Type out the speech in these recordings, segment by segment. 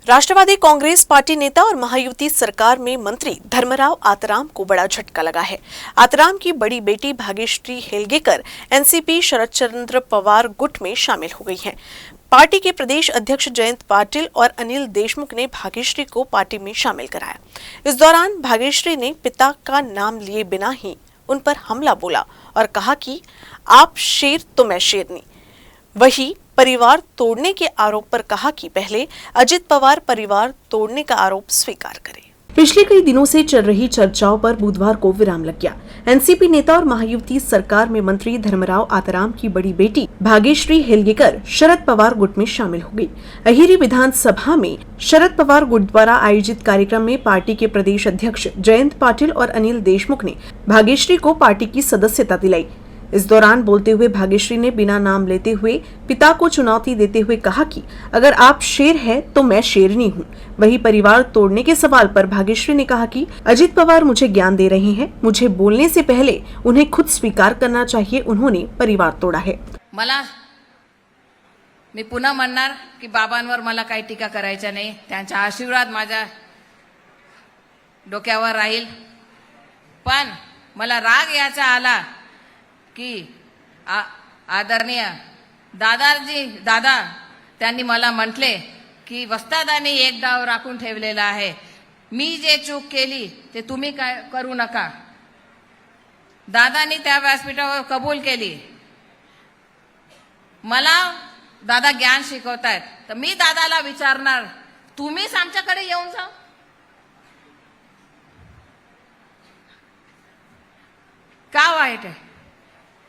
Rashtrawadi Congress party नेता और महायुति सरकार में मंत्री धर्मराव आतराम को बड़ा झटका लगा है। आतराम की बड़ी बेटी भाग्यश्री हेलगेकर एनसीपी शरद चंद्र पवार गुट में शामिल हो गई हैं। पार्टी के प्रदेश अध्यक्ष जयंत पाटिल और अनिल देशमुख ने भाग्यश्री को पार्टी में शामिल कराया। इस दौरान भाग्यश्री ने पिता का नाम लिए बिना ही उन पर हमला बोला और कहा कि आप शेर तो मैं शेरनी। वही परिवार तोड़ने के आरोप पर कहा कि पहले अजित पवार परिवार तोड़ने का आरोप स्वीकार करें। पिछले कई दिनों से चल रही चर्चाओं पर बुधवार को विराम लग गया। एनसीपी नेता और महायुति सरकार में मंत्री धर्मराव आतराम की बड़ी बेटी भाग्यश्री हेलगेकर शरद पवार गुट में शामिल हो गई। अहिरी विधानसभा में शरद पवार गुट द्वारा आयोजित कार्यक्रम में पार्टी के प्रदेश अध्यक्ष जयंत पाटिल और अनिल देशमुख ने भाग्यश्री को पार्टी की सदस्यता दिलाई। इस दौरान बोलते हुए भाग्यश्री ने बिना नाम लेते हुए पिता को चुनौती देते हुए कहा कि अगर आप शेर हैं तो मैं शेरनी हूं। वही परिवार तोड़ने के सवाल पर भाग्यश्री ने कहा कि अजित पवार मुझे ज्ञान दे रहे हैं, मुझे बोलने से पहले उन्हें खुद स्वीकार करना चाहिए, उन्होंने परिवार तोड़ा है। मी पुन्हा म्हणणार की बाबांवर मला काही टीका करायच्या नाही, त्यांचा आशीर्वाद माझ्या डोक्यावर राहील। पण मला राग याचा आला की आदरणीय दादा त्यांनी मला म्हटले की वस्तादांनी एक डाव राखून ठेवलेला आहे, मी जे चूक केली ते तुम्ही काय करू नका। दादांनी त्या व्यासपीठावर कबूल केली। मला दादा ज्ञान शिकवतायत तर मी दादाला विचारणार, तुम्हीच आमच्याकडे येऊन जा। का वाईट आहे?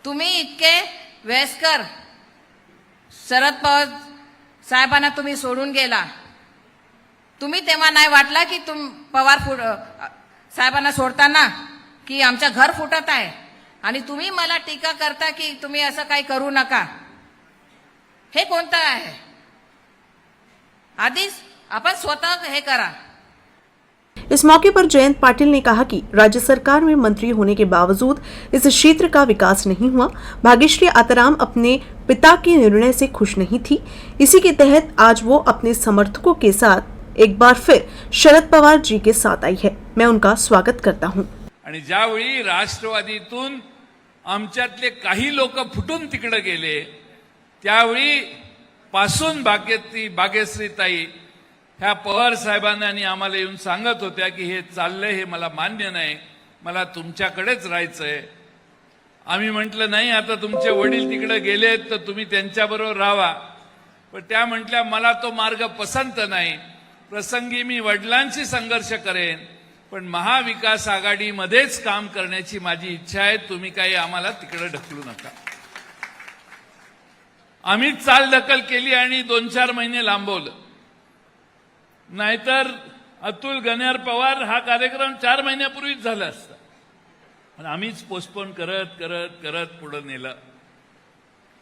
तुम्ही इतके वयस्कर शरद पवार साहेबांना तुम्ही सोडून गेला। तुम्ही तेव्हा नाही वाटला की पवार साहेबांना सोडताना की आमच्या घर फुटत आहे आणि तुम्ही मला टीका करता की तुम्ही असं काही करू नका। हे कोणतं आहे? आधीच आपण स्वतः हे करा। इस मौके पर जयंत पाटिल ने कहा कि राज्य सरकार में मंत्री होने के बावजूद इस क्षेत्र का विकास नहीं हुआ। भाग्यश्री आतराम अपने पिता के निर्णय से खुश नहीं थी, इसी के तहत आज वो अपने समर्थकों के साथ एक बार फिर शरद पवार जी के साथ आई है। मैं उनका स्वागत करता हूं। आणि ज्यावेळी राष्ट्रवादीतून आमच्यातले काही लोक फुटून तिकडे गेले त्यावेळी पासून भाग्यश्रीताई ह्या पवार साहेबांनी आणि आम्हाला येऊन सांगत होत्या की हे चाललंय, हे मला मान्य नाही, मला तुमच्याकडेच राहायचंय। आम्ही म्हटलं नाही, आता तुमचे वडील तिकडे गेलेत तर तुम्ही त्यांच्याबरोबर राहा। पण त्या म्हटल्या मला तो मार्ग पसंत नाही, प्रसंगी मी वडिलांशी संघर्ष करेन, पण महाविकास आघाडीमध्येच काम करण्याची माझी इच्छा आहे, तुम्ही काही आम्हाला तिकडे ढकलू नका। आम्ही चालढकल केली आणि 2-4 महिने लांबवलं, नाहीतर अतुल गण्यार पवार हा कार्यक्रम 4 महिन्यापूर्वीच झाला असता, पण आम्हीच पोस्टपोन करत करत करत पुढे नेलं।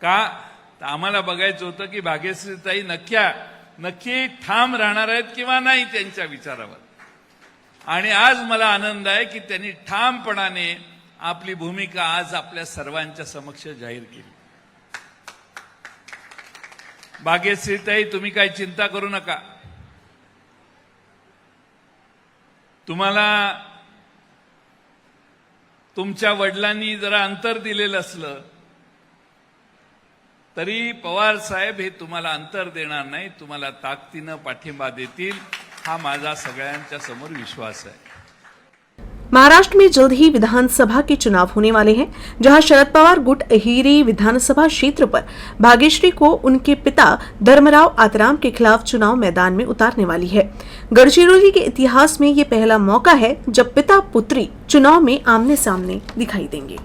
का? तर आम्हाला बघायचं होतं की भाग्यश्रीताई नक्की ठाम राहणार आहेत किंवा नाही त्यांच्या विचारावर। आणि आज मला आनंद आहे की त्यांनी ठामपणाने आपली भूमिका आज आपल्या सर्वांच्या समक्ष जाहीर केली। भाग्यश्रीताई, तुम्ही काही चिंता करू नका। तुम्हाला तुमच्या वडिलांनी जरा अंतर दिलेलं असलं तरी पवार साहेब हे तुम्हाला अंतर देणार नाही, तुम्हाला ताकदीने पाठिंबा देतील, हा माझा सगळ्यांच्या समोर विश्वास आहे। महाराष्ट्र में जल्द ही विधानसभा के चुनाव होने वाले हैं, जहां शरद पवार गुट अहिरी विधानसभा क्षेत्र पर भाग्यश्री को उनके पिता धर्मराव आतराम के खिलाफ चुनाव मैदान में उतारने वाली है। गढ़चिरौली के इतिहास में ये पहला मौका है जब पिता पुत्री चुनाव में आमने सामने दिखाई देंगे।